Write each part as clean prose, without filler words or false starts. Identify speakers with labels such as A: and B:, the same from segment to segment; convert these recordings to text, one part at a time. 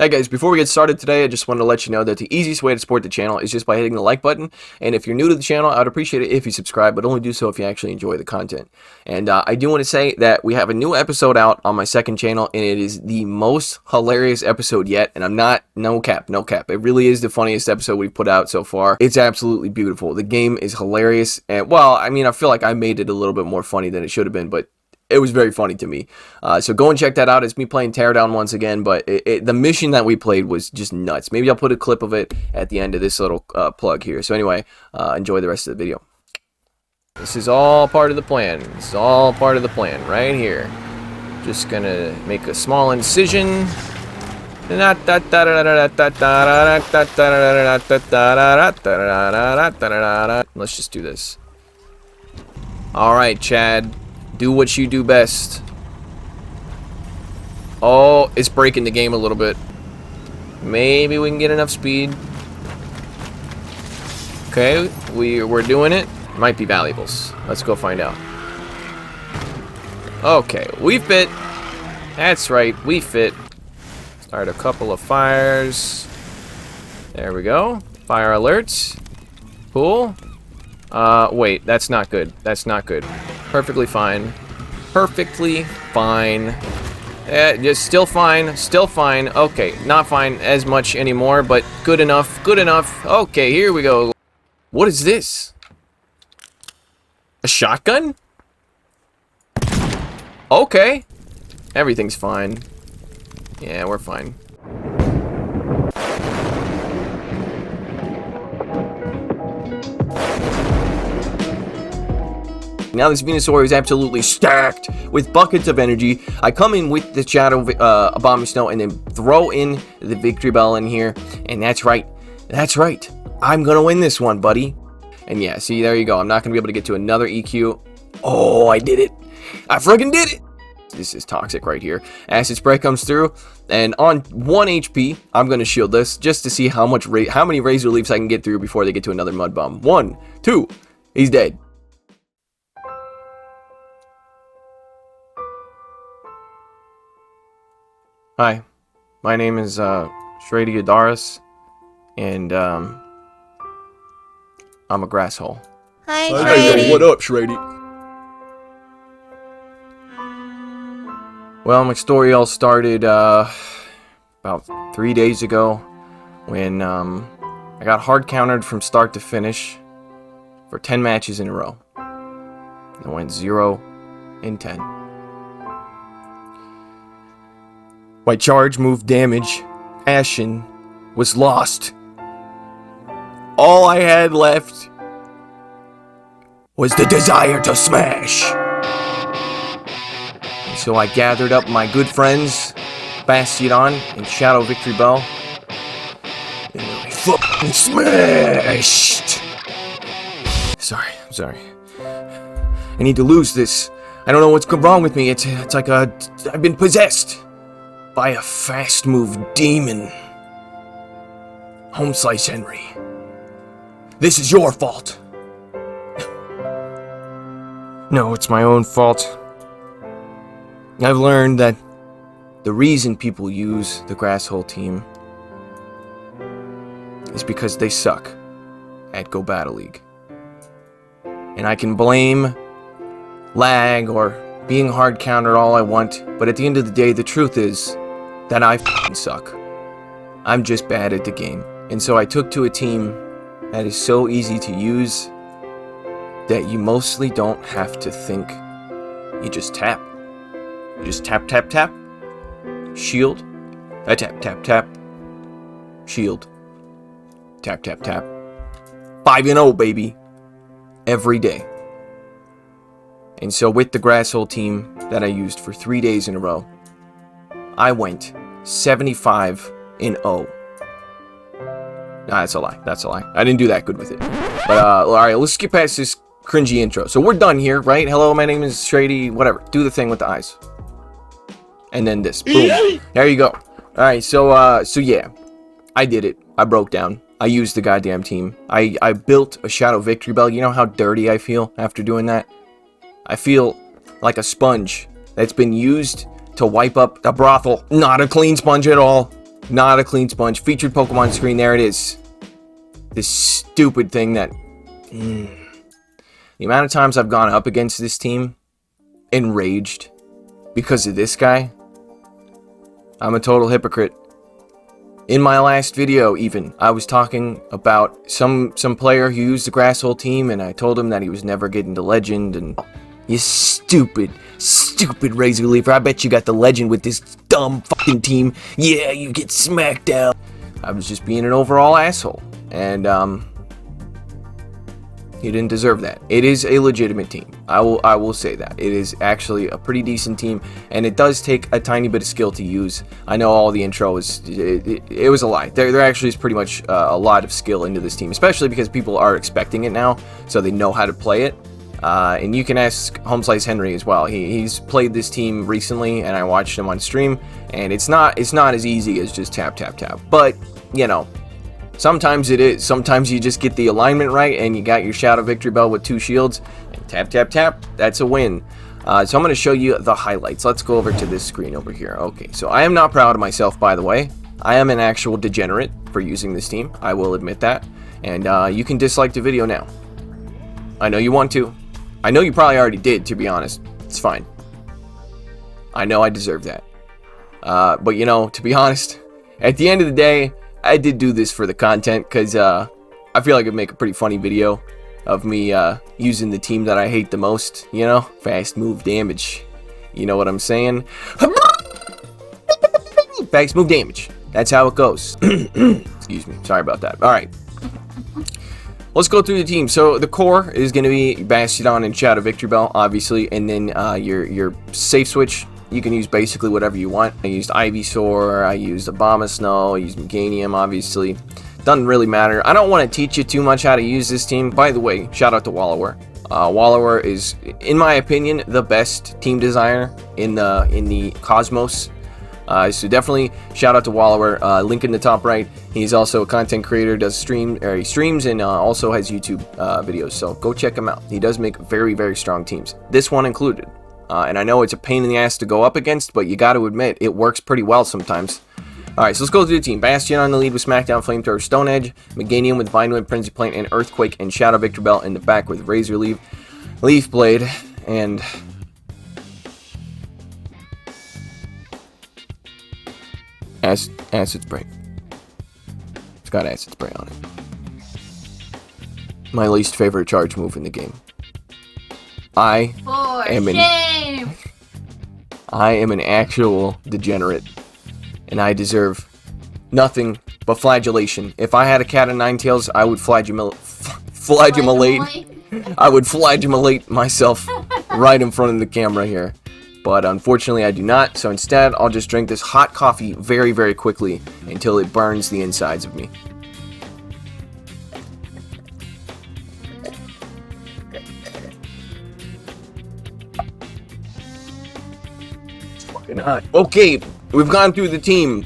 A: Hey guys, before we get started today, I just wanted to let you know that the easiest way to support the channel is just by hitting the like button. And if you're new to the channel, I'd appreciate it if you subscribe, but only do so if you actually enjoy the content. And I do want to say that we have a new episode out on my second channel, and it is the most hilarious episode yet. And I'm not, no cap. It really is the funniest episode we've put out so far. It's absolutely beautiful. The game is hilarious. And well, I mean, I feel like I made it a little bit more funny than it should have been, but it was very funny to me. So go and check that out. It's me playing Teardown once again, but the mission that we played was just nuts. Maybe I'll put a clip of it at the end of this little plug here. So anyway, enjoy the rest of the video. This is all part of the plan. This is all part of the plan right here. Just gonna make a small incision. Let's just do this. Alright, Chad. Do what you do best. Oh, it's breaking the game a little bit. Maybe we can get enough speed. Okay, we're doing it. Might be valuables. Let's go find out. Okay, we fit. That's right, we fit. Start a couple of fires. There we go. Fire alerts. Cool. Wait, that's not good. That's not good. Perfectly fine. Perfectly fine. Just still fine. Still fine. Okay, not fine as much anymore, but good enough. Good enough. Okay, here we go. What is this? A shotgun? Okay. Everything's fine. Yeah, we're fine. Now this Venusaur is absolutely stacked with buckets of energy. I come in with the Shadow Bomb Snow and then throw in the Victreebel in here. And that's right. That's right. I'm going to win this one, buddy. And yeah, see, there you go. I'm not going to be able to get to another EQ. Oh, I did it. I friggin' did it. This is toxic right here. Acid Spray comes through. And on 1 HP, I'm going to shield this just to see how many Razor Leafs I can get through before they get to another Mud Bomb. 1, 2. He's dead. Hi, my name is Shrady, and I'm a grasshole.
B: Hi,
A: Shrady. What up, Shrady? Well, my story all started about 3 days ago when I got hard countered from start to finish for 10 matches in a row. I went 0 in 10. My charge move damage, Ashen, was lost. All I had left was the desire to smash. And so I gathered up my good friends, Bastiodon and Shadow Victreebel, and I fucking smashed. I'm sorry. I need to lose this. I don't know what's wrong with me. It's like I've been possessed by a fast move demon. Home Slice Henry. This is your fault. No, it's my own fault. I've learned that the reason people use the Grasshole team is because they suck at Go Battle League. And I can blame lag or being hard countered all I want, but at the end of the day, the truth is that I f***ing suck. I'm just bad at the game. And so I took to a team that is so easy to use that you mostly don't have to think. You just tap. You just tap, tap, tap. Shield. Tap, tap, tap. Shield. Tap, tap, tap. 5-0, baby. Every day. And so with the Grasshole team that I used for 3 days in a row, I went 75-0. Nah, that's a lie. That's a lie. I didn't do that good with it. But, alright, let's skip past this cringy intro. So we're done here, right? Hello, my name is Shrady. Whatever. Do the thing with the eyes. And then this. Boom. There you go. Alright, so yeah. I did it. I broke down. I used the goddamn team. I built a Shadow Victreebel. You know how dirty I feel after doing that? I feel like a sponge that's been used to wipe up a brothel. Not a clean sponge at all. Not a clean sponge. Featured Pokemon screen. There it is. This stupid thing that... The amount of times I've gone up against this team, enraged, because of this guy. I'm a total hypocrite. In my last video, even, I was talking about some player who used the Grass Hole team, and I told him that he was never getting to Legend, and... You stupid Razor Leafer. I bet you got the Legend with this dumb fucking team. Yeah, you get smacked down. I was just being an overall asshole. And, he didn't deserve that. It is a legitimate team. I will say that. It is actually a pretty decent team, and it does take a tiny bit of skill to use. I know all the intro was... It was a lie. There actually is pretty much a lot of skill into this team, especially because people are expecting it now, so they know how to play it. And you can ask Home Slice Henry as well. He's played this team recently, and I watched him on stream, and it's not as easy as just tap, tap, tap. But, you know, sometimes it is. Sometimes you just get the alignment right, and you got your Shadow Victreebel with 2 shields, and tap, tap, tap, that's a win. So I'm going to show you the highlights. Let's go over to this screen over here. Okay, so I am not proud of myself, by the way. I am an actual degenerate for using this team. I will admit that. And you can dislike the video now. I know you want to. I know you probably already did, to be honest. It's fine. I know I deserve that. But, you know, to be honest, at the end of the day, I did do this for the content, because I feel like it'd make a pretty funny video of me using the team that I hate the most, you know? Fast move damage. You know what I'm saying? Fast move damage. That's how it goes. Excuse me. Sorry about that. Alright. Let's go through the team. So the core is going to be Bastiodon and Shadow Victreebel, obviously, and then your safe switch. You can use basically whatever you want. I used Ivysaur, I used Abomasnow, I used Meganium, obviously. Doesn't really matter. I don't want to teach you too much how to use this team. By the way, shout out to Wallower. Wallower is, in my opinion, the best team designer in the Cosmos. So definitely shout out to Wallower. Link in the top right. He's also a content creator, he streams, and also has YouTube videos. So go check him out. He does make very, very strong teams. This one included. And I know it's a pain in the ass to go up against, but you got to admit it works pretty well sometimes. Alright, so let's go through the team. Bastion on the lead with Smackdown, Flamethrower, Stone Edge, Meganium with Vinewood, Frenzy Plant, and Earthquake, and Shadow Victreebel in the back with Razor Leaf, Leaf Blade, and Acid Spray. It's got Acid Spray on it. My least favorite charge move in the game. I am an actual degenerate, and I deserve nothing but flagellation. If I had a cat of 9 tails, I would flagellate. I would flagellate myself right in front of the camera here. But unfortunately I do not, so instead I'll just drink this hot coffee very, very quickly until it burns the insides of me. It's fucking hot. Okay, we've gone through the team.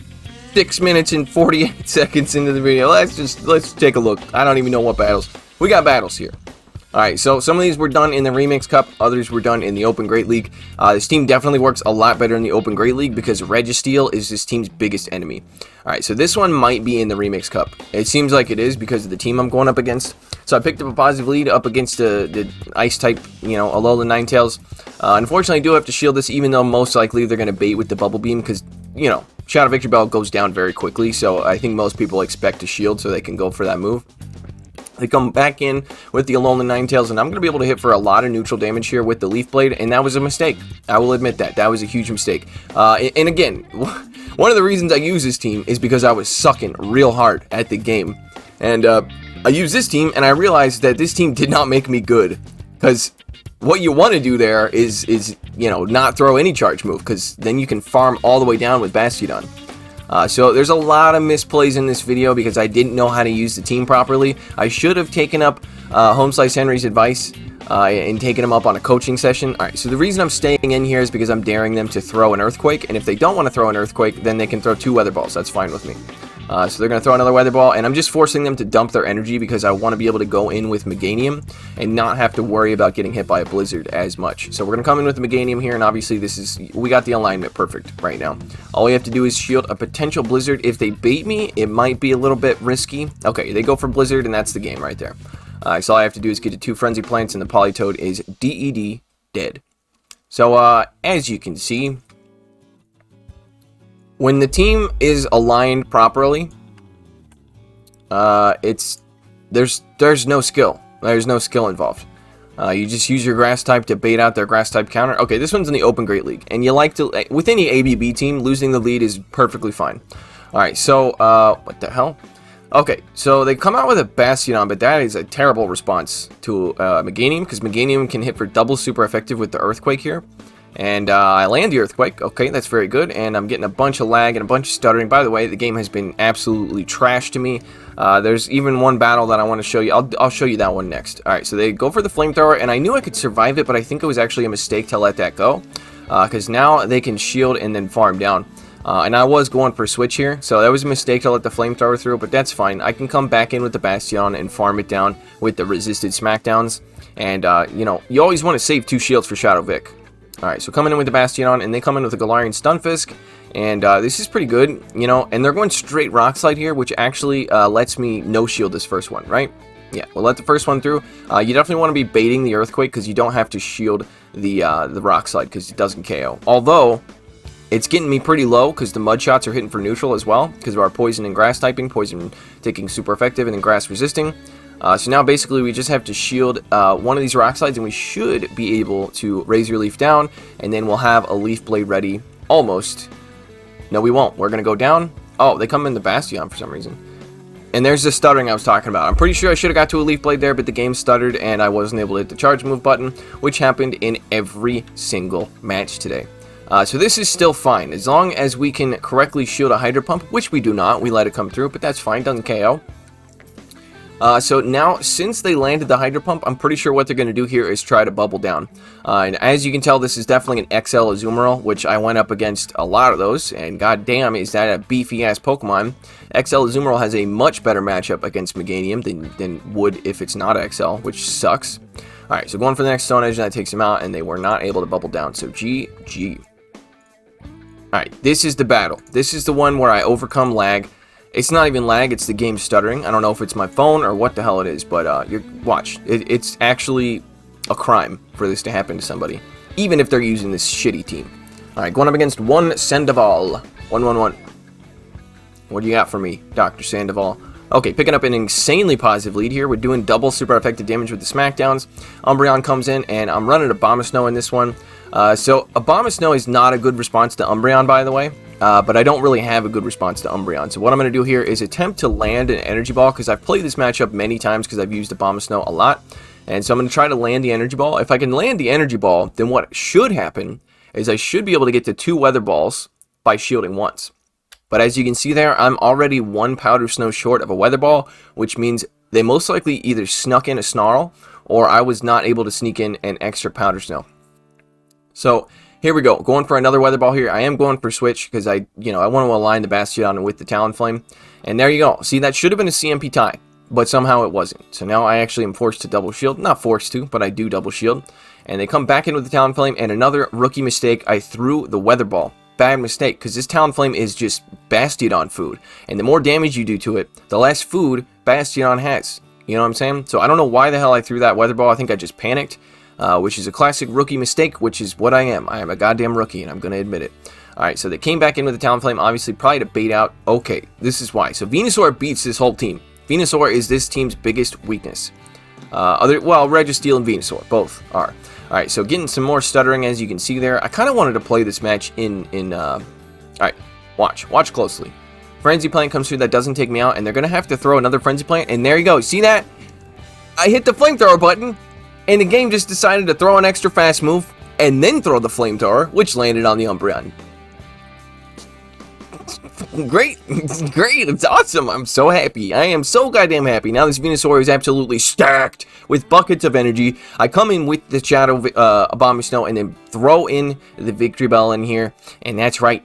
A: 6 minutes and 48 seconds into the video. Let's take a look. I don't even know what battles. We got battles here. Alright, so some of these were done in the Remix Cup, others were done in the Open Great League. This team definitely works a lot better in the Open Great League because Registeel is this team's biggest enemy. Alright, so this one might be in the Remix Cup. It seems like it is because of the team I'm going up against. So I picked up a positive lead up against the Ice-type, you know, Alola Ninetales. Unfortunately, I do have to shield this, even though most likely they're going to bait with the Bubble Beam because, you know, Shadow Victreebel goes down very quickly, so I think most people expect to shield so they can go for that move. They come back in with the Alolan Ninetales, and I'm going to be able to hit for a lot of neutral damage here with the Leaf Blade, and that was a mistake. I will admit that. That was a huge mistake. And again, one of the reasons I use this team is because I was sucking real hard at the game. And I used this team, and I realized that this team did not make me good. Because what you want to do there is, you know, not throw any charge move, because then you can farm all the way down with Bastiodon. So there's a lot of misplays in this video because I didn't know how to use the team properly. I should have taken up Home Slice Henry's advice and taken him up on a coaching session. Alright, so the reason I'm staying in here is because I'm daring them to throw an Earthquake, and if they don't want to throw an Earthquake, then they can throw 2 Weather Balls. That's fine with me. So they're going to throw another weather ball, and I'm just forcing them to dump their energy because I want to be able to go in with Meganium and not have to worry about getting hit by a blizzard as much. So we're going to come in with the Meganium here, and obviously we got the alignment perfect right now. All we have to do is shield a potential blizzard. If they bait me, it might be a little bit risky. Okay, they go for blizzard, and that's the game right there. So all I have to do is get to 2 frenzy plants, and the Politoed is DED dead. So as you can see, when the team is aligned properly, there's no skill. There's no skill involved. You just use your grass type to bait out their grass type counter. Okay, this one's in the Open Great League, and you like to, with any ABB team, losing the lead is perfectly fine. All right, so what the hell? Okay, so they come out with a Bastiodon, but that is a terrible response to Meganium, because Meganium can hit for double super effective with the Earthquake here. And I land the Earthquake. Okay, that's very good. And I'm getting a bunch of lag and a bunch of stuttering. By the way, the game has been absolutely trash to me. There's even one battle that I want to show you. I'll show you that one next. All right, so they go for the Flamethrower, and I knew I could survive it, but I think it was actually a mistake to let that go. Because now they can shield and then farm down. And I was going for a switch here, so that was a mistake to let the Flamethrower through, but that's fine. I can come back in with the Bastiodon and farm it down with the resisted Smackdowns. And, you know, you always want to save 2 shields for Shadow Vic. Alright, so coming in with the Bastiodon, and they come in with the Galarian Stunfisk, and this is pretty good, you know, and they're going straight Rock Slide here, which actually lets me no-shield this first one, right? Yeah, we'll let the first one through. You definitely want to be baiting the Earthquake, because you don't have to shield the Rock Slide, because it doesn't KO. Although, it's getting me pretty low, because the Mud Shots are hitting for neutral as well, because of our Poison and Grass typing, Poison taking super effective, and then Grass resisting. So now basically we just have to shield one of these Rock Slides, and we should be able to Razor Leaf down, and then we'll have a Leaf Blade ready almost. No, we won't. We're going to go down. Oh, they come in the Bastiodon for some reason. And there's the stuttering I was talking about. I'm pretty sure I should have got to a Leaf Blade there, but the game stuttered, and I wasn't able to hit the charge move button, which happened in every single match today. So this is still fine. As long as we can correctly shield a Hydro Pump, which we do not. We let it come through, but that's fine. Doesn't KO. So now, since they landed the Hydro Pump, I'm pretty sure what they're going to do here is try to bubble down. And as you can tell, this is definitely an XL Azumarill, which I went up against a lot of those, and goddamn, is that a beefy-ass Pokemon. XL Azumarill has a much better matchup against Meganium than would if it's not XL, which sucks. Alright, so going for the next Stone Edge, and that takes them out, and they were not able to bubble down, so GG. Alright, this is the battle. This is the one where I overcome lag. It's not even lag, it's the game stuttering. I don't know if it's my phone or what the hell it is, but watch. It's actually a crime for this to happen to somebody, even if they're using this shitty team. Alright, going up against one Sandoval. 1-1-1. What do you got for me, Dr. Sandoval? Okay, picking up an insanely positive lead here. We're doing double super effective damage with the Smackdowns. Umbreon comes in, and I'm running Abomasnow in this one. So Abomasnow is not a good response to Umbreon, by the way. But I don't really have a good response to Umbreon. So what I'm going to do here is attempt to land an Energy Ball, because I've played this matchup many times because I've used Abomasnow a lot. And so I'm going to try to land the Energy Ball. If I can land the Energy Ball, then what should happen is I should be able to get to 2 Weather Balls by shielding once. But as you can see there, I'm already 1 Powder Snow short of a Weather Ball, which means they most likely either snuck in a Snarl, or I was not able to sneak in an extra Powder Snow. So here we go, going for another Weather Ball here. I am going for Switch because I want to align the Bastiodon with the Talonflame. And there you go. See, that should have been a CMP tie, but somehow it wasn't. So now I actually am forced to double shield. Not forced to, but I do double shield. And they come back in with the Talonflame, and another rookie mistake. I threw the Weather Ball. Bad mistake, because this Talonflame is just Bastiodon food. And the more damage you do to it, the less food Bastiodon has. You know what I'm saying? So I don't know why the hell I threw that Weather Ball. I think I just panicked. Which is a classic rookie mistake, which is what I am. I am a goddamn rookie, and I'm going to admit it. Alright, so they came back in with the Talonflame, obviously probably to bait out. Okay, this is why. So Venusaur beats this whole team. Venusaur is this team's biggest weakness. Well, Registeel and Venusaur, both are. Alright, so getting some more stuttering, as you can see there. I kind of wanted to play this match Alright, watch closely. Frenzy Plant comes through, that doesn't take me out, and they're going to have to throw another Frenzy Plant, and there you go. See that? I hit the Flamethrower button, and the game just decided to throw an extra fast move, and then throw the Flamethrower, which landed on the Umbreon. Great, great, it's awesome, I'm so happy, I am so goddamn happy. Now this Venusaur is absolutely stacked with buckets of energy. I come in with the Shadow Abomasnow and then throw in the Victreebel in here, and that's right,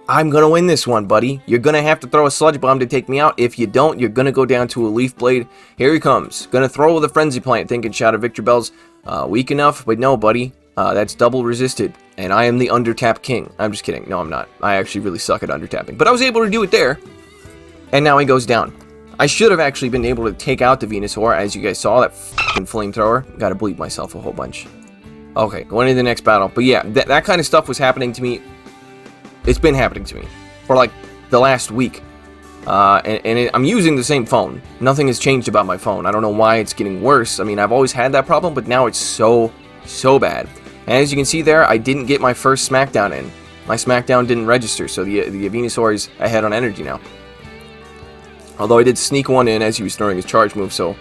A: I'm going to win this one, buddy. You're going to have to throw a Sludge Bomb to take me out. If you don't, you're going to go down to a Leaf Blade. Here he comes. Going to throw with a Frenzy Plant, thinking Shadow Victreebel's weak enough. But no, buddy. That's double resisted. And I am the Undertap King. I'm just kidding. No, I'm not. I actually really suck at undertapping. But I was able to do it there. And now he goes down. I should have actually been able to take out the Venusaur, as you guys saw, that f***ing Flamethrower. Gotta bleep myself a whole bunch. Okay, going into the next battle. But yeah, that kind of stuff was happening to me. It's been happening to me for like the last week. I'm using the same phone. Nothing has changed about my phone. I don't know why it's getting worse. I mean, I've always had that problem, but now it's so bad. And as you can see there, I didn't get my first Smackdown in. My Smackdown didn't register, so the Venusaur is ahead on energy now. Although I did sneak one in as he was throwing his charge move, so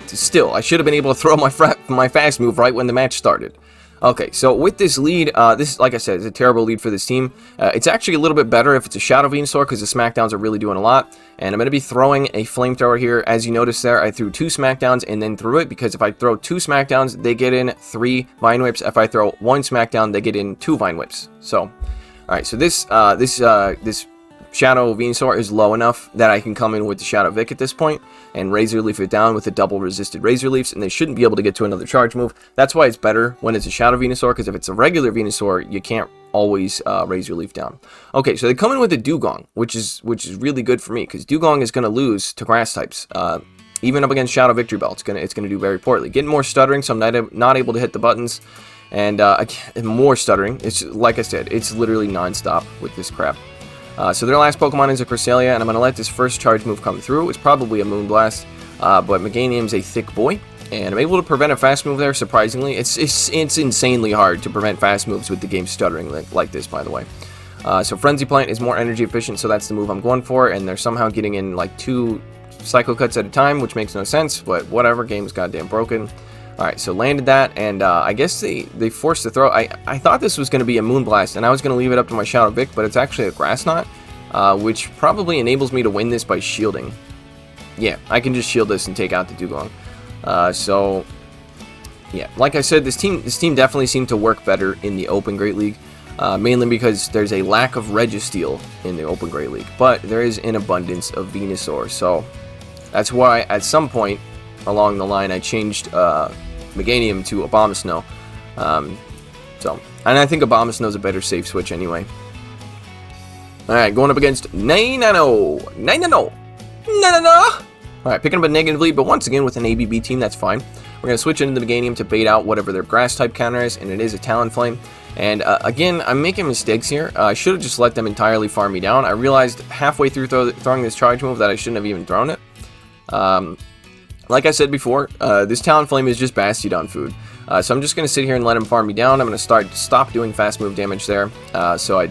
A: still, I should have been able to throw my fast move right when the match started. Okay, so with this lead, this, like I said, is a terrible lead for this team. It's actually a little bit better if it's a Shadow Venusaur, because the Smackdowns are really doing a lot. And I'm going to be throwing a Flamethrower here. As you notice there, I threw 2 Smackdowns and then threw it, because if I throw 2 Smackdowns, they get in 3 Vine Whips. If I throw 1 Smackdown, they get in 2 Vine Whips. So, alright, so this Shadow Venusaur is low enough that I can come in with the Shadow Vic at this point and Razor Leaf it down with the double resisted Razor Leafs, and they shouldn't be able to get to another charge move. That's why it's better when it's a Shadow Venusaur, because if it's a regular Venusaur, you can't always Razor Leaf down. Okay, so they come in with a Dugong, which is really good for me, because Dugong is going to lose to grass types. Even up against Shadow Victreebel, it's gonna do very poorly. Getting more stuttering, so I'm not able to hit the buttons, and more stuttering. It's like I said, it's literally non-stop with this crap. So their last Pokemon is a Cresselia, and I'm going to let this first charge move come through. It's probably a Moonblast, but Meganium's a thick boy, and I'm able to prevent a fast move there, surprisingly. It's insanely hard to prevent fast moves with the game stuttering like this, by the way. So Frenzy Plant is more energy efficient, so that's the move I'm going for, and they're somehow getting in like 2 Psycho Cuts at a time, which makes no sense, but whatever, game's goddamn broken. Alright, so landed that, and I guess they forced the throw. I thought this was going to be a Moonblast, and I was going to leave it up to my Shadow Vic, but it's actually a Grass Knot, which probably enables me to win this by shielding. Yeah, I can just shield this and take out the Dugong. So, yeah, like I said, this team definitely seemed to work better in the Open Great League, mainly because there's a lack of Registeel in the Open Great League, but there is an abundance of Venusaur, so that's why at some point along the line I changed Meganium to Abomasnow. And I think Abomasnow's a better safe switch anyway. Alright, going up against Nainano. Alright, picking up a negative lead, but once again with an ABB team, that's fine. We're going to switch into the Meganium to bait out whatever their grass type counter is, and it is a Talonflame. And again, I'm making mistakes here. I should have just let them entirely farm me down. I realized halfway through throwing this charge move that I shouldn't have even thrown it. Like I said before, this Talonflame is just Bastiodon food. So I'm just going to sit here and let him farm me down. I'm going to stop doing fast move damage there, so I,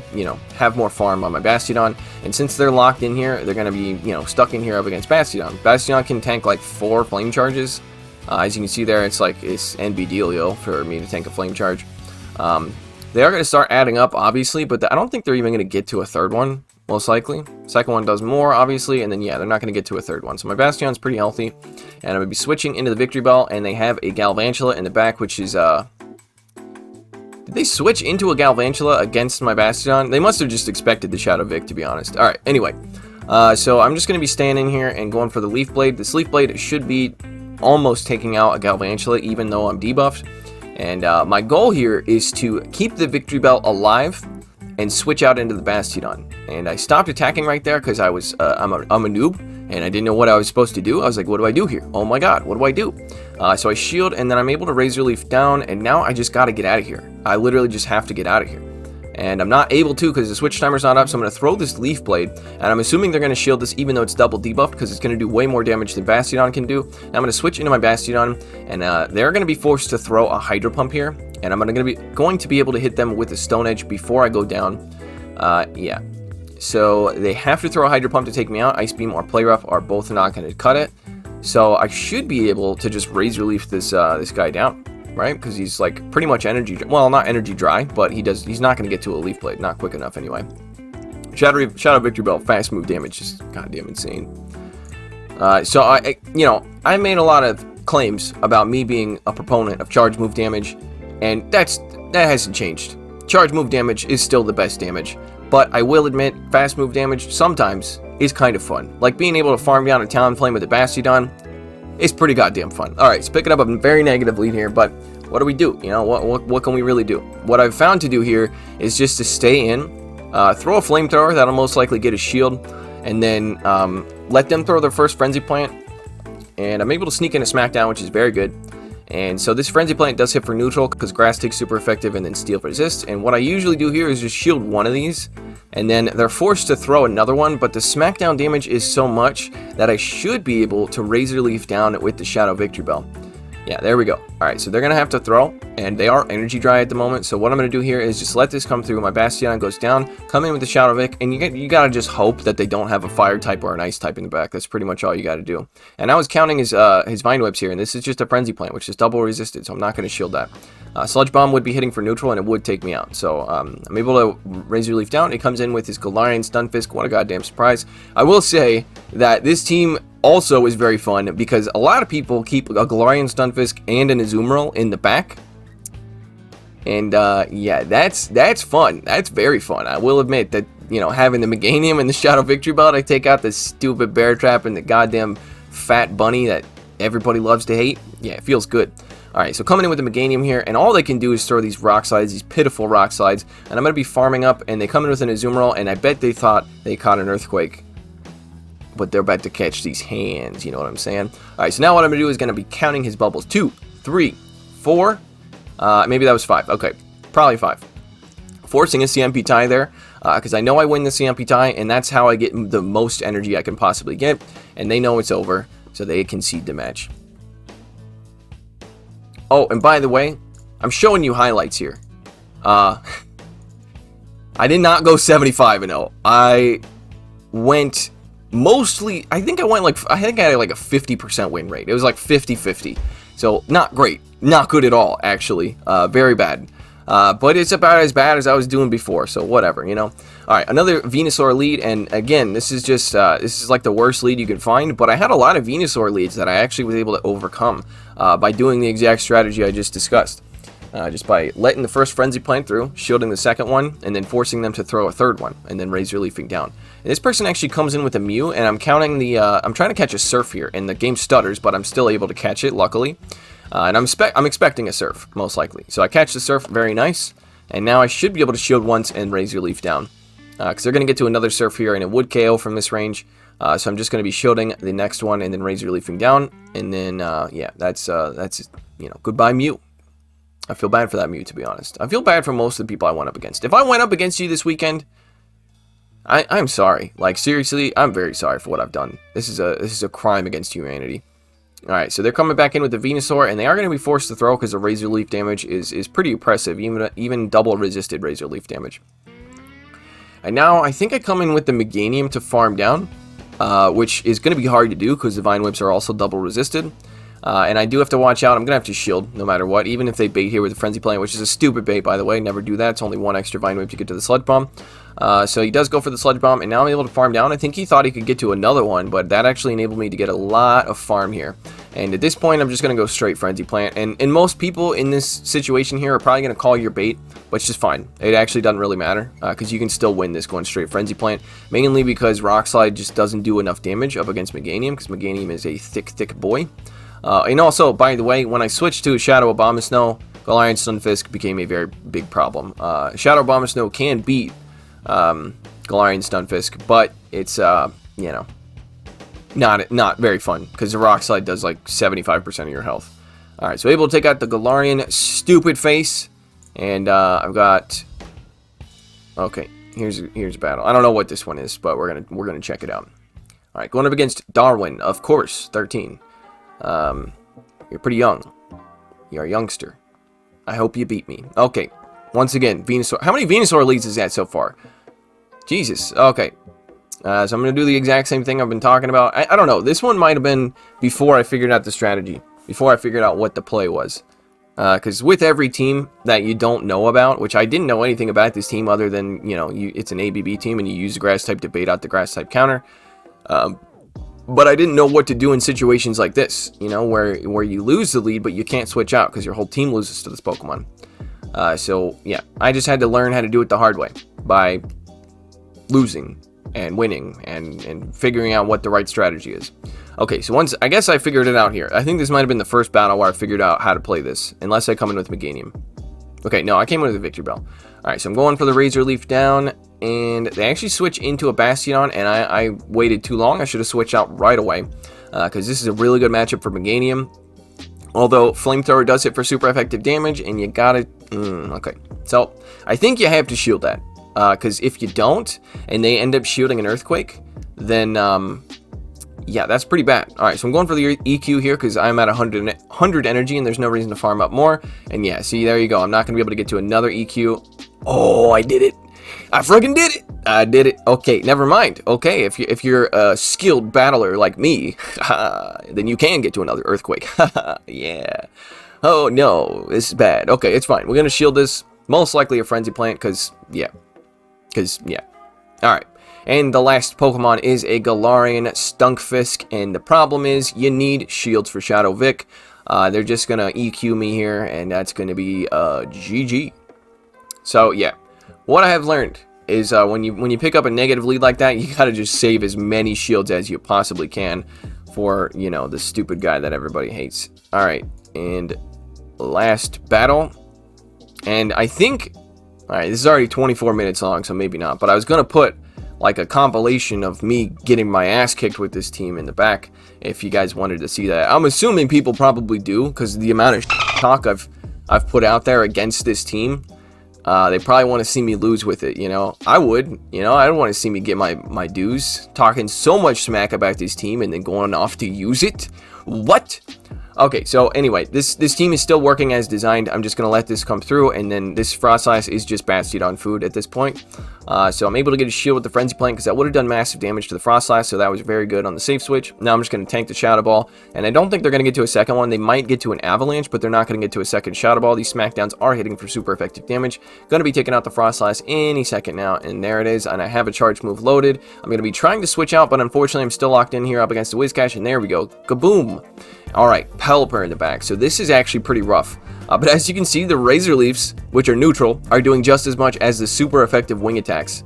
A: have more farm on my Bastiodon. And since they're locked in here, they're going to be, stuck in here up against Bastiodon. Bastiodon can tank like 4 flame charges. As you can see there, it's NB dealio for me to tank a flame charge. They are going to start adding up, obviously, but I don't think they're even going to get to a third one. Most likely. Second one does more, obviously, and then, yeah, they're not going to get to a third one. So my Bastion's pretty healthy, and I'm going to be switching into the Victreebel, and they have a Galvantula in the back, which is, Did they switch into a Galvantula against my Bastiodon? They must have just expected the Shadow Vic, to be honest. Alright, anyway. So I'm just going to be standing here and going for the Leaf Blade. This Leaf Blade should be almost taking out a Galvantula, even though I'm debuffed. And my goal here is to keep the Victreebel alive and switch out into the Bastiodon. And I stopped attacking right there because I'm a noob and I didn't know what I was supposed to do. I was like, what do I do here? Oh my god, what do I do? So I shield, and then I'm able to Razor Leaf down, and now I just gotta get out of here. I literally just have to get out of here. And I'm not able to because the switch timer's not up, so I'm going to throw this Leaf Blade, and I'm assuming they're going to shield this even though it's double debuffed because it's going to do way more damage than Bastiodon can do. Now I'm going to switch into my Bastiodon, and they're going to be forced to throw a Hydro Pump here, and I'm going to be able to hit them with a Stone Edge before I go down. Yeah. So they have to throw a Hydro Pump to take me out. Ice Beam or Play Rough are both not going to cut it. So I should be able to just Razor Leaf this guy down, right? Because he's like pretty much energy, well, not energy dry, but he's not going to get to a Leaf Blade, not quick enough anyway. Shadow Victreebel fast move damage is goddamn insane. So I made a lot of claims about me being a proponent of charge move damage, and that hasn't changed. Charge move damage is still the best damage, but I will admit, fast move damage sometimes is kind of fun. Like being able to farm down a Talonflame with a Bastiodon is pretty goddamn fun. Alright, so picking up a very negative lead here, but what do we do? You know, what can we really do? What I've found to do here is just to stay in, throw a flamethrower, that'll most likely get a shield, and then let them throw their first Frenzy Plant, and I'm able to sneak in a Smackdown, which is very good. And so this Frenzy Plant does hit for neutral because Grass Take's super effective and then Steel resists. And what I usually do here is just shield one of these, and then they're forced to throw another one, but the Smackdown damage is so much that I should be able to Razor Leaf down with the Shadow Victreebel. Yeah, there we go. Alright, so they're going to have to throw, and they are energy dry at the moment, so what I'm going to do here is just let this come through. My Bastiodon goes down, come in with the Shadow Vic, and you got to just hope that they don't have a Fire type or an Ice type in the back. That's pretty much all you got to do. And I was counting his Vine Whips here, and this is just a Frenzy Plant, which is double resisted, so I'm not going to shield that. Sludge Bomb would be hitting for neutral, and it would take me out. So I'm able to Razor Leaf down. It comes in with his Galarian Stunfisk. What a goddamn surprise. I will say that this team also is very fun because a lot of people keep a Galarian Stunfisk and an Azumarill in the back. And yeah, that's fun. That's very fun. I will admit that, you know, having the Meganium and the Shadow Victreebel to take out the stupid Bear Trap and the goddamn fat bunny that everybody loves to hate, yeah, it feels good. Alright, so coming in with the Meganium here, and all they can do is throw these Rock Slides, these pitiful Rock Slides, and I'm going to be farming up, and they come in with an Azumarill, and I bet they thought they caught an Earthquake, but they're about to catch these hands, you know what I'm saying? Alright, so now what I'm going to do is going to be counting his bubbles. 2, 3, 4, maybe that was 5, okay, probably 5. Forcing a CMP tie there, because I know I win the CMP tie, and that's how I get the most energy I can possibly get, and they know it's over, so they concede the match. Oh, and by the way, I'm showing you highlights here. I did not go 75-0. I went mostly, I think I had like a 50% win rate. It was like 50-50. So not great. Not good at all, actually. Very bad. But it's about as bad as I was doing before, so whatever, you know. Alright, another Venusaur lead, and again, this is just, this is like the worst lead you can find, but I had a lot of Venusaur leads that I actually was able to overcome by doing the exact strategy I just discussed. Just by letting the first Frenzy Plant through, shielding the second one, and then forcing them to throw a third one, and then Razor Leafing down. And this person actually comes in with a Mew, and I'm counting the, I'm trying to catch a Surf here, and the game stutters, but I'm still able to catch it, luckily. And I'm expecting a Surf, most likely. So I catch the Surf, very nice. And now I should be able to shield once and Razor Leaf down. Because they're going to get to another Surf here, and it would KO from this range. So I'm just going to be shielding the next one and then Razor Leafing down. And then, yeah, that's you know, goodbye Mew. I feel bad for that Mew, to be honest. I feel bad for most of the people I went up against. If I went up against you this weekend, I'm sorry. Like, seriously, I'm very sorry for what I've done. This is a crime against humanity. Alright, so they're coming back in with the Venusaur, and they are going to be forced to throw because the Razor Leaf damage is pretty oppressive, even double resisted Razor Leaf damage. And now I think I come in with the Meganium to farm down, which is going to be hard to do because the Vine Whips are also double resisted. And I do have to watch out. I'm going to have to shield no matter what, even if they bait here with the Frenzy Plant, which is a stupid bait, by the way. Never do that. It's only one extra Vine Whip to get to the Sludge Bomb. So he does go for the Sludge Bomb, and now I'm able to farm down. I think he thought he could get to another one, but that actually enabled me to get a lot of farm here. And at this point, I'm just going to go straight Frenzy Plant. And most people in this situation here are probably going to call your bait, but it's just fine. It actually doesn't really matter, because you can still win this going straight Frenzy Plant, mainly because Rock Slide just doesn't do enough damage up against Meganium, because Meganium is a thick boy. And also, by the way, when I switched to Shadow Abomasnow, Galarian Stunfisk became a very big problem. Shadow Abomasnow can beat Galarian Stunfisk, but it's, you know, not very fun, because the Rock Slide does like 75% of your health. Alright, so able to take out the Galarian stupid face, and I've got, okay, here's a battle. I don't know what this one is, but we're gonna check it out. Alright, going up against Darwin, of course, 13. You're pretty young. You're a youngster. I hope you beat me. Okay, once again, Venusaur. How many Venusaur leads is that so far? Jesus, okay. So I'm going to do the exact same thing I've been talking about. I don't know. This one might have been before I figured out the strategy. Before I figured out what the play was. Because with every team that you don't know about, which I didn't know anything about this team other than, you know, it's an ABB team and you use the grass type to bait out the grass type counter. But I didn't know what to do in situations like this, you know, where you lose the lead, but you can't switch out because your whole team loses to this Pokemon. So, yeah, I just had to learn how to do it the hard way by losing and winning and figuring out what the right strategy is. Okay, so once, I guess I figured it out here. I think this might have been the first battle where I figured out how to play this, unless I come in with Meganium. Okay, no, I came in with a Victreebel. Alright, so I'm going for the Razor Leaf down, and they actually switch into a Bastiodon, and I waited too long. I should have switched out right away, because this is a really good matchup for Meganium. Although, Flamethrower does hit for super effective damage, and you gotta... okay, so I think you have to shield that, because if you don't, and they end up shielding an Earthquake, then... yeah, that's pretty bad. Alright, so I'm going for the EQ here because I'm at 100 energy and there's no reason to farm up more. And yeah, see, there you go. I'm not going to be able to get to another EQ. Oh, I did it. I friggin' did it. I did it. Okay, never mind. Okay, if you're a skilled battler like me, then you can get to another Earthquake. Yeah. Oh, no. This is bad. Okay, it's fine. We're going to shield this. Most likely a Frenzy Plant because, yeah. Alright. And the last Pokemon is a Galarian Stunkfisk, and the problem is you need shields for Shadow Vic. They're just gonna EQ me here, and that's gonna be GG. So yeah, what I have learned is when you pick up a negative lead like that, you gotta just save as many shields as you possibly can for, you know, the stupid guy that everybody hates. All right, and last battle, and I think, all right, this is already 24 minutes long, so maybe not, but I was gonna put like a compilation of me getting my ass kicked with this team in the back, if you guys wanted to see that. I'm assuming people probably do, because the amount of talk I've put out there against this team, they probably want to see me lose with it, you know. I would, you know, I don't want to see me get my dues, talking so much smack about this team and then going off to use it. What? Okay, so anyway, this team is still working as designed. I'm just going to let this come through, and then this Frostlass is just Bastiodon food at this point. So I'm able to get a shield with the Frenzy Plant, because that would have done massive damage to the Frostlass, so that was very good on the safe switch. Now I'm just going to tank the Shadow Ball, and I don't think they're going to get to a second one. They might get to an Avalanche, but they're not going to get to a second Shadow Ball. These Smackdowns are hitting for super effective damage. Going to be taking out the Frostlass any second now, and there it is, and I have a charge move loaded. I'm going to be trying to switch out, but unfortunately I'm still locked in here up against the Whiscash, and there we go. Kaboom! Alright, Pelipper in the back, so this is actually pretty rough. But as you can see, the Razor Leafs, which are neutral, are doing just as much as the super effective wing attacks.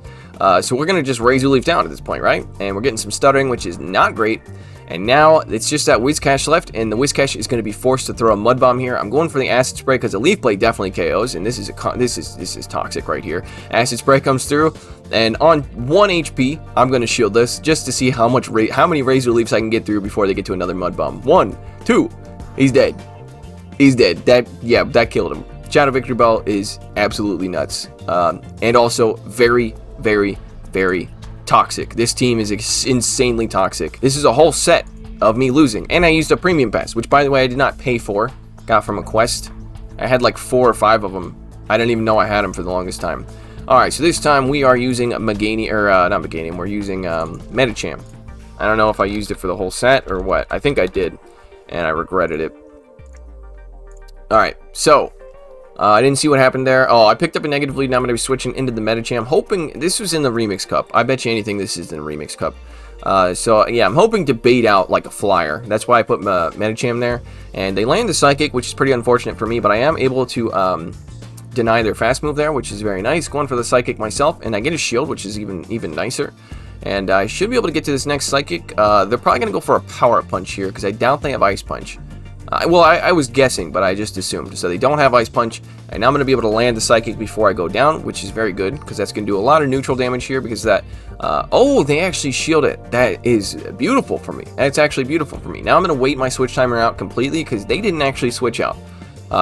A: So we're going to just Razor Leaf down at this point, right? And we're getting some stuttering, which is not great. And now it's just that Whiscash left, and the Whiscash is going to be forced to throw a Mud Bomb here. I'm going for the Acid Spray because the Leaf Blade definitely KOs, and this is toxic right here. Acid Spray comes through, and on 1 HP, I'm going to shield this just to see how many Razor Leafs I can get through before they get to another Mud Bomb. 1, 2, he's dead. He's dead. That killed him. Shadow Victreebel is absolutely nuts, and also very, very, very toxic. This team is insanely toxic. This is a whole set of me losing, and I used a premium pass, which by the way I did not pay for. Got from a quest. I had like 4 or 5 of them. I didn't even know I had them for the longest time. All right, so this time we are using Meganium, or not Meganium. We're using Medicham. I don't know if I used it for the whole set or what. I think I did, and I regretted it. All right, so I didn't see what happened there. Oh, I picked up a negative lead. Now I'm going to be switching into the Medicham, hoping this was in the Remix Cup. I bet you anything this is in the Remix Cup. So yeah, I'm hoping to bait out like a flyer. That's why I put Medicham there. And they land the Psychic, which is pretty unfortunate for me, but I am able to deny their fast move there, which is very nice. Going for the Psychic myself, and I get a shield, which is even nicer. And I should be able to get to this next Psychic. They're probably going to go for a Power Punch here, because I doubt they have Ice Punch. Well, I was guessing, but I just assumed. So they don't have Ice Punch, and now I'm going to be able to land the Psychic before I go down, which is very good, because that's going to do a lot of neutral damage here, because that... oh, they actually shield it. That is beautiful for me. That's actually beautiful for me. Now I'm going to wait my switch timer out completely, because they didn't actually switch out.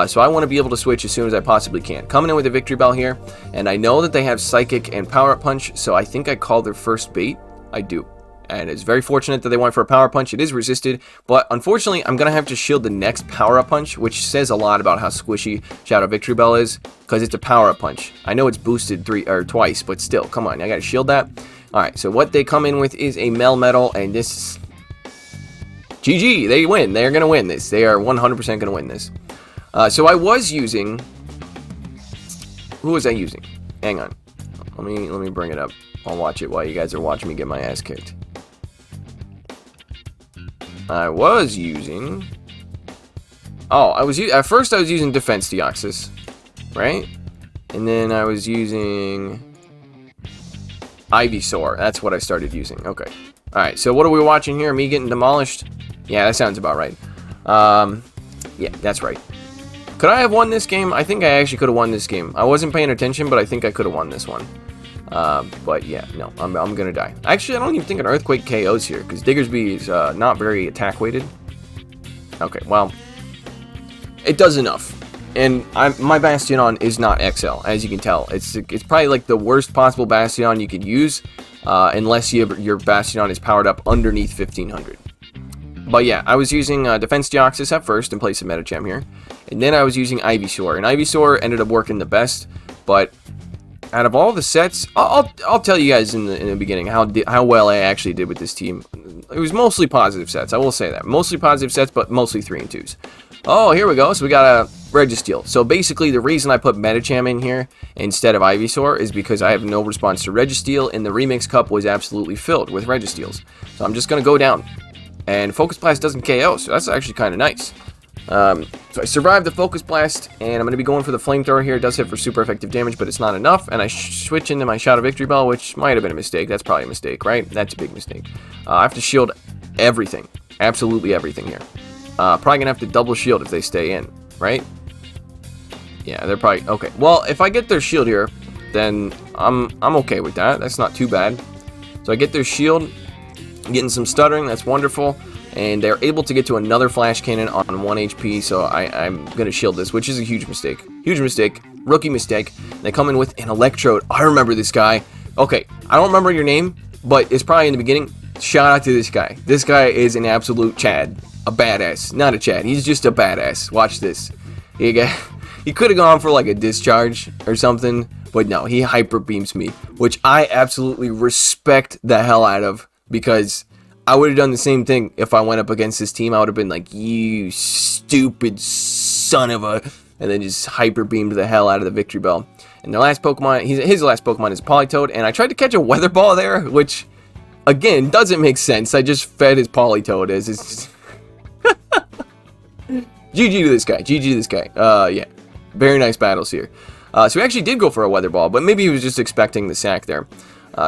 A: So I want to be able to switch as soon as I possibly can. Coming in with a Victreebel here, and I know that they have Psychic and Power Punch, so I think I called their first bait. I do. And it's very fortunate that they went for a Power Punch. It is resisted, but unfortunately, I'm going to have to shield the next Power Up Punch, which says a lot about how squishy Shadow Victreebel is, because it's a Power Up Punch. I know it's boosted twice, but still, come on, I got to shield that. Alright, so what they come in with is a Melmetal, and this... GG, they win. They're going to win this. They are 100% going to win this. So I was using... Who was I using? Hang on. Let me bring it up. I'll watch it while you guys are watching me get my ass kicked. I was using... Oh, at first I was using Defense Deoxys, right? And then I was using... Ivysaur. That's what I started using. Okay. Alright, so what are we watching here? Me getting demolished? Yeah, that sounds about right. Yeah, that's right. Could I have won this game? I think I actually could have won this game. I wasn't paying attention, but I think I could have won this one. But yeah, no, I'm gonna die. Actually, I don't even think an Earthquake KOs here, because Diggersby is not very attack weighted. Okay, well, it does enough. And my Bastiodon is not XL, as you can tell. It's probably like the worst possible Bastiodon you could use, unless your Bastiodon is powered up underneath 1500. But yeah, I was using Defense Deoxys at first in place of Medicham here. And then I was using Ivysaur. And Ivysaur ended up working the best. But out of all the sets, I'll tell you guys in the beginning how well I actually did with this team. It was mostly positive sets, I will say that. Mostly positive sets, but mostly 3 and 2s. Oh, here we go. So we got a Registeel. So basically the reason I put Medicham in here instead of Ivysaur is because I have no response to Registeel, and the Remix Cup was absolutely filled with Registeels. So I'm just going to go down. And Focus Blast doesn't KO, so that's actually kind of nice. So I survived the Focus Blast, and I'm going to be going for the Flamethrower here. It does hit for super effective damage, but it's not enough. And I switch into my Shadow Victreebel, which might have been a mistake. That's probably a mistake, right? That's a big mistake. I have to shield everything. Absolutely everything here. Probably going to have to double shield if they stay in, right? Yeah, they're probably... Okay, well, if I get their shield here, then I'm okay with that. That's not too bad. So I get their shield, getting some stuttering. That's wonderful. And they're able to get to another Flash Cannon on 1 HP, so I'm going to shield this, which is a huge mistake. Huge mistake. Rookie mistake. They come in with an Electrode. I remember this guy. Okay, I don't remember your name, but it's probably in the beginning. Shout out to this guy. This guy is an absolute Chad. A badass. Not a Chad. He's just a badass. Watch this. He could have gone for like a discharge or something, but no, he hyper beams me, which I absolutely respect the hell out of, because I would have done the same thing if I went up against this team. I would have been like, you stupid son of a... And then just hyper beamed the hell out of the Victreebel. And the last Pokemon, his last Pokemon is Politoed. And I tried to catch a Weather Ball there, which, again, doesn't make sense. I just fed his Politoed as his... GG to this guy. GG to this guy. Yeah. Very nice battles here. So he actually did go for a Weather Ball, but maybe he was just expecting the sack there.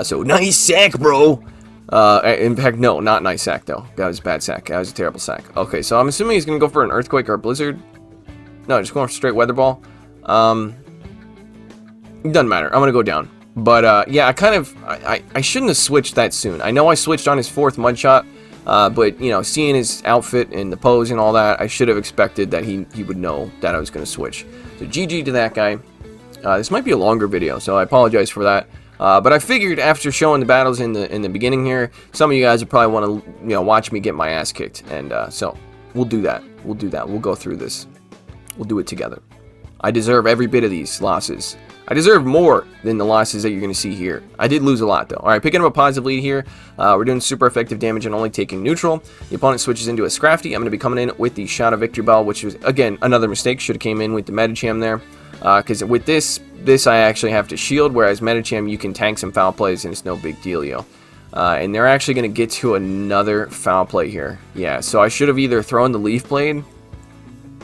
A: So, nice sack, bro! In fact, no, not nice sack, though. That was a bad sack. That was a terrible sack. Okay, so I'm assuming he's going to go for an Earthquake or a Blizzard. No, just going for straight Weather Ball. It doesn't matter. I'm going to go down. But, yeah, I shouldn't have switched that soon. I know I switched on his 4th Mudshot, but, you know, seeing his outfit and the pose and all that, I should have expected that he would know that I was going to switch. So, GG to that guy. This might be a longer video, so I apologize for that. But I figured after showing the battles in the beginning here, some of you guys would probably want to, you know, watch me get my ass kicked, and so we'll do that. We'll do that. We'll go through this. We'll do it together. I deserve every bit of these losses. I deserve more than the losses that you're going to see here. I did lose a lot, though. All right, picking up a positive lead here. We're doing super effective damage and only taking neutral. The opponent switches into a Scrafty. I'm going to be coming in with the Shadow Victreebel, which was, again, another mistake. Should have came in with the Medicham there. Because with this I actually have to shield, whereas Medicham, you can tank some foul plays and it's no big dealio. And they're actually going to get to another foul play here. Yeah, so I should have either thrown the Leaf Blade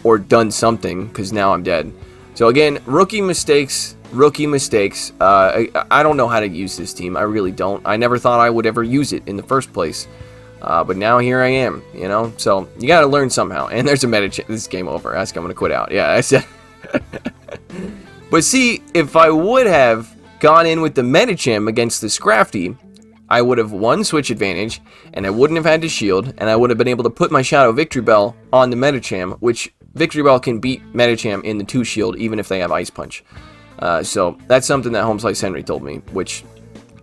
A: or done something, because now I'm dead. So again, rookie mistakes. I don't know how to use this team. I really don't. I never thought I would ever use it in the first place. But now here I am, you know? So you got to learn somehow. And there's a Medicham. This is game over. I'm going to quit out. Yeah, I said... But see, if I would have gone in with the Medicham against the Scrafty, I would have won switch advantage, and I wouldn't have had to shield, and I would have been able to put my Shadow Victreebel on the Medicham, which Victreebel can beat Medicham in the 2 shield, even if they have Ice Punch. So that's something that Home Slice Henry told me, which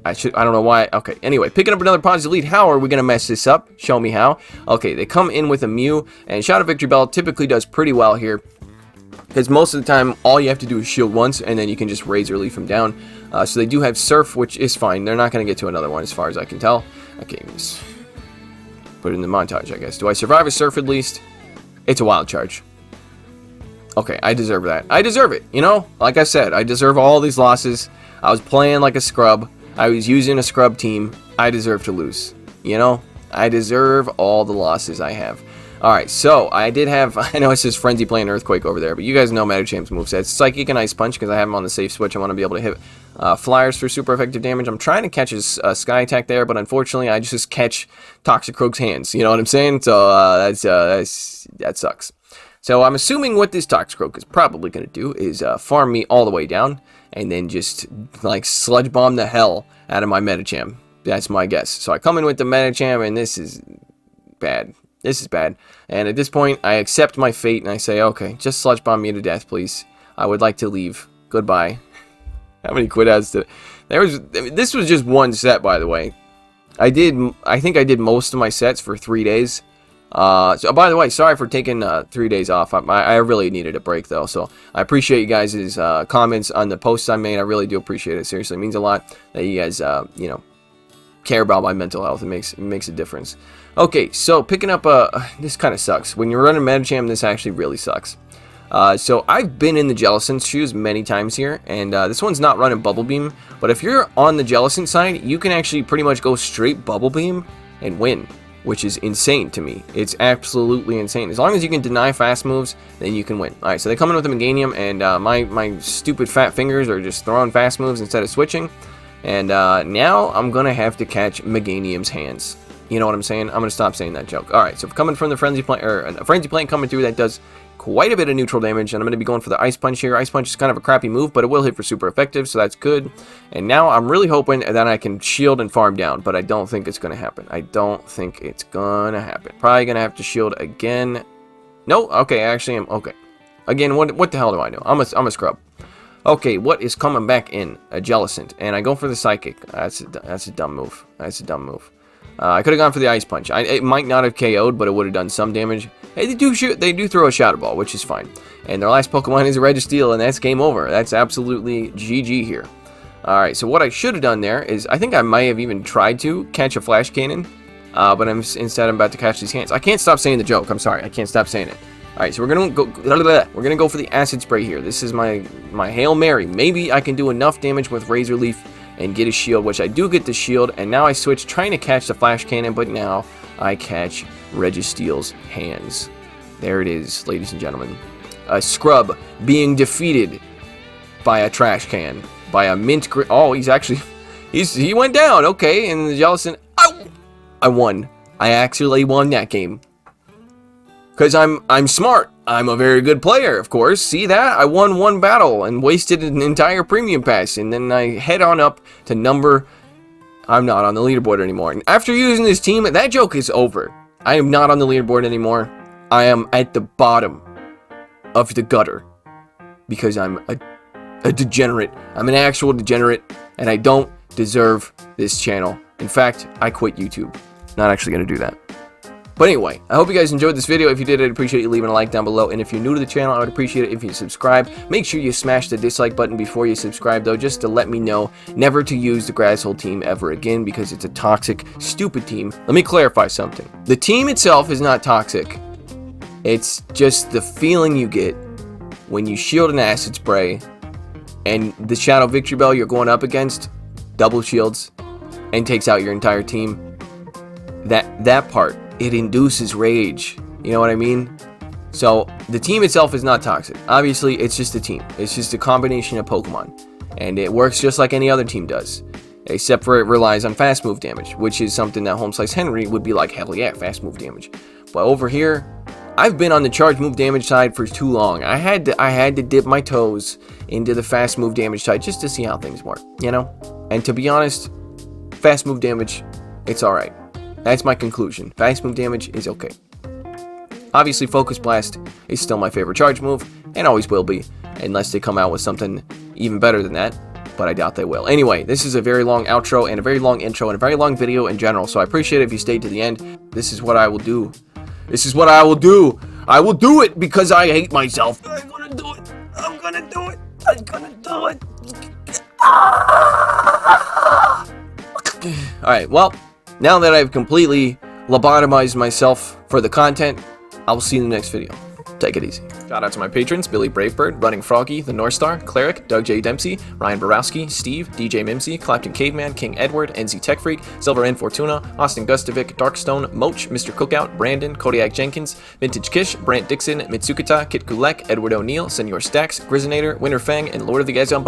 A: I don't know why. Okay, anyway, picking up another positive lead. How are we going to mess this up? Show me how. Okay, they come in with a Mew, and Shadow Victreebel typically does pretty well here, because most of the time, all you have to do is shield once, and then you can just Razor Leaf them down. So they do have Surf, which is fine. They're not going to get to another one, as far as I can tell. Okay, just put it in the montage, I guess. Do I survive a Surf at least? It's a Wild Charge. Okay, I deserve that. I deserve it, you know? Like I said, I deserve all these losses. I was playing like a scrub. I was using a scrub team. I deserve to lose, you know? I deserve all the losses I have. Alright, so I did have, I know it says Frenzy playing Earthquake over there, but you guys know Medicham's moveset. It's Psychic and Ice Punch, because I have him on the safe switch. I want to be able to hit flyers for super effective damage. I'm trying to catch his sky attack there, but unfortunately I just catch Toxicroak's hands. You know what I'm saying? So that sucks. So I'm assuming what this Toxicroak is probably going to do is farm me all the way down and then just like sludge bomb the hell out of my Medicham. That's my guess. So I come in with the Medicham, and this is bad. This is bad. And at this point, I accept my fate and I say, okay, just sludge bomb me to death, please. I would like to leave. Goodbye. How many quit outs did this was just one set, by the way. I think I did most of my sets for 3 days. So by the way, sorry for taking 3 days off. I really needed a break though, so I appreciate you guys' comments on the posts I made. I really do appreciate it. Seriously, it means a lot that you guys you know, care about my mental health. It makes a difference. Okay, so picking up this kind of sucks. When you're running Medicham, this actually really sucks. So I've been in the Jellicent's shoes many times here, and this one's not running Bubble Beam, but if you're on the Jellicent side, you can actually pretty much go straight Bubble Beam and win, which is insane to me. It's absolutely insane. As long as you can deny fast moves, then you can win. Alright, so they come in with the Meganium, and my stupid fat fingers are just throwing fast moves instead of switching. And now I'm going to have to catch Meganium's hands. You know what I'm saying? I'm going to stop saying that joke. Alright, so coming from the Frenzy Plant, or a Frenzy Plant coming through that does quite a bit of neutral damage, and I'm going to be going for the Ice Punch here. Ice Punch is kind of a crappy move, but it will hit for super effective, so that's good. And now I'm really hoping that I can shield and farm down, but I don't think it's going to happen. I don't think it's going to happen. Probably going to have to shield again. No? Okay, actually I'm okay. Again, what the hell do I know? I'm a scrub. Okay, what is coming back in? A Jellicent, and I go for the Psychic. That's a dumb move. That's a dumb move. I could have gone for the Ice Punch. It might not have KO'd, but it would have done some damage. Hey, they do throw a Shadow Ball, which is fine. And their last Pokemon is a Registeel, and that's game over. That's absolutely GG here. Alright, so what I should have done there is, I think I might have even tried to catch a Flash Cannon, but instead I'm about to catch these hands. I can't stop saying the joke. I'm sorry. I can't stop saying it. Alright, so we're gonna go for the Acid Spray here. This is my Hail Mary. Maybe I can do enough damage with Razor Leaf and get a shield, which I do get the shield, and now I switch trying to catch the Flash Cannon, but now I catch Registeel's hands. There it is, ladies and gentlemen. A scrub being defeated by a trash can, by a mint oh, he went down, okay, and the Jellicent, I won. I actually won that game. Because I'm smart. I'm a very good player, of course. See that? I won one battle and wasted an entire premium pass. And then I head on up to number... I'm not on the leaderboard anymore. And after using this team, that joke is over. I am not on the leaderboard anymore. I am at the bottom of the gutter. Because I'm a degenerate. I'm an actual degenerate. And I don't deserve this channel. In fact, I quit YouTube. Not actually going to do that. But anyway, I hope you guys enjoyed this video. If you did, I'd appreciate you leaving a like down below. And if you're new to the channel, I would appreciate it if you subscribe. Make sure you smash the dislike button before you subscribe, though, just to let me know never to use the Grasshole team ever again, because it's a toxic, stupid team. Let me clarify something. The team itself is not toxic. It's just the feeling you get when you shield an Acid Spray and the Shadow Victreebel you're going up against double shields and takes out your entire team. That part. It induces rage. You know what I mean? So, the team itself is not toxic. Obviously, it's just a team. It's just a combination of Pokemon. And it works just like any other team does. Except for it relies on fast move damage, which is something that Home Slice Henry would be like, hell yeah, fast move damage. But over here, I've been on the charge move damage side for too long. I had to dip my toes into the fast move damage side just to see how things work, you know? And to be honest, fast move damage, it's alright. That's my conclusion. Fast move damage is okay. Obviously, Focus Blast is still my favorite charge move, and always will be, unless they come out with something even better than that, but I doubt they will. Anyway, this is a very long outro, and a very long intro, and a very long video in general, so I appreciate it if you stayed to the end. This is what I will do. This is what I will do. I will do it because I hate myself. I'm gonna do it. I'm gonna do it. I'm gonna do it. Alright, well... Now that I've completely lobotomized myself for the content, I will see you in the next video. take it easy. Shout out to my patrons, Billy Bravebird, Running Froggy, The North Star, Cleric, Doug J. Dempsey, Ryan Borowski, Steve, DJ Mimsy, Clapton Caveman, King Edward, NZ Tech Freak, Silver N Fortuna, Austin Gustovic, Darkstone, Moach, Mr. Cookout, Brandon, Kodiak Jenkins, Vintage Kish, Brant Dixon, Mitsukata, Kit Kulek, Edward O'Neill, Senor Stacks, Grizzinator, Winter Fang, and Lord of the Gazon